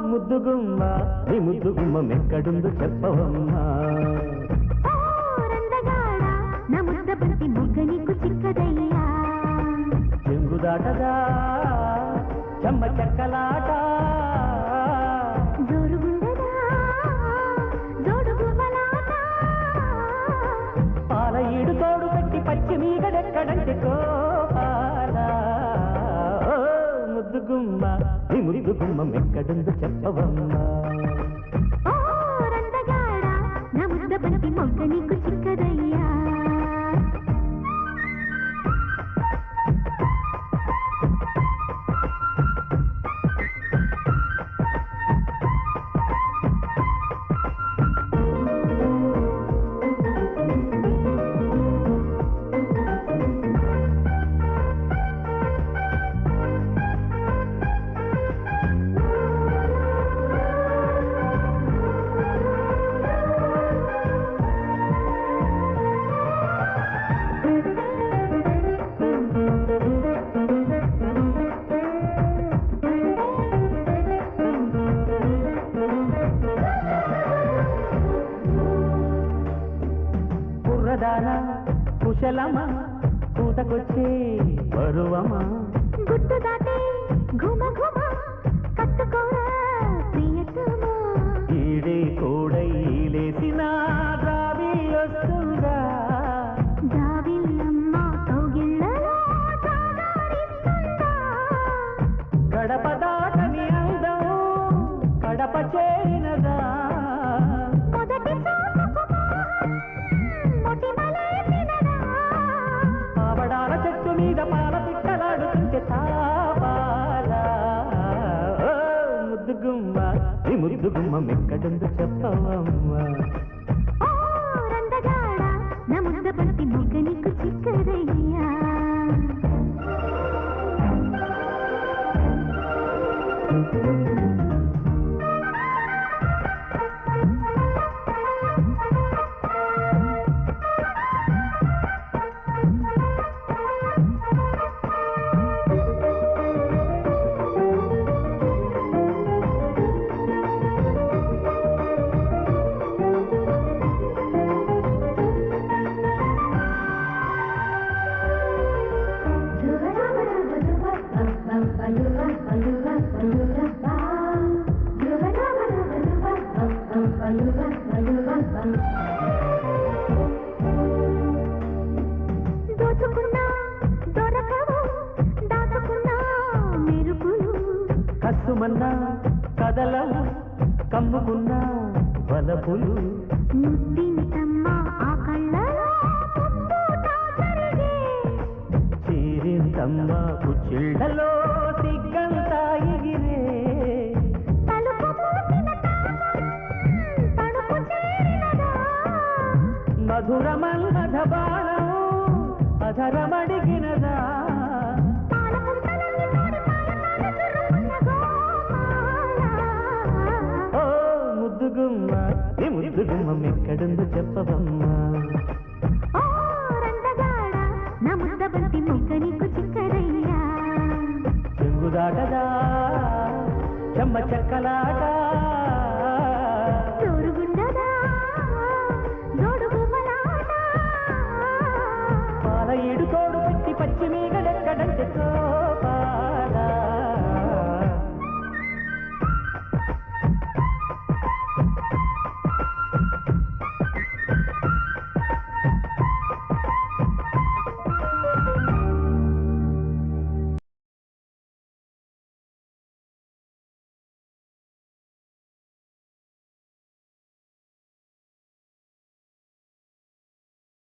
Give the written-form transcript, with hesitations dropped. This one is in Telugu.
ముద్దుగుమ్మ నీ ముద్దుగుమ్మ మెక్కడుందు చెప్పవమ్మా నా ముద్ద బంతి మొగ్గ నీకు చిక్కదయ్యా చెంగుదాటదా చెమ్మ చెక్కలాట జోరుగుండదా జోడుగుమలాట పాల ఈడు తోడు పెట్టి పచ్చి మీగడెక్కడంటే కోపాల ముద్దుగుమ్మ నీ ముద్దుగుమ్మ మెక్కడుందు చెప్పవమ్మా నా ముద్ద బంతి మొగ్గ నీకు చిక్కదయ్యా కుశలమా కూతకొచ్చే బరువమా గుట్టు దాటే ఘుమ ఘుమ కట్టుకోరా ప్రియతమా ఈడే కోడై లేసిన జాబిలొస్తుందా జాబిల్లమ్మ కౌగిళ్ళలో జాగారిస్తుందా గడప దాటని అందం కడప చేరినదా మొదటి ఆవడాల చెట్టు మీద పాల పిక్కలాడుతుంటే తాపాల ముద్దుగుమ్మ ఈ ముద్దుగుమ్మ మెక్కడుందు చెప్పవమ్మా నా ముద్ద బంతి మొగ్గ నీకు చిక్కదయ్యా దోచుకున్నా దొరకవు దాచుకున్నా మెరుపులు కసుమన్నా కదలవు కమ్ముకున్నా వలపులు ముద్దింతమ్మ ఆ కళ్ళలో చీరింతమ్మ కుచ్చిళ్ళలో సిగ్గంతా ఎగిరే మధురమల్లధ బాణం అధరమడిగినదా ఓ ముద్దుగుమ్మ ఈ ముద్దుగుమ్మ మెక్కడుందు చెప్పవమ్మా నా ముద్ద బంతి మొగ్గ నీకు చిక్కదయ్యా చెంగుదాటదా చెమ్మ చెక్కలాట జోరుగుండదా జోడుగుమలాట పాల ఈడు తోడు పెట్టి పచ్చి మీగడెక్కడంటే కోప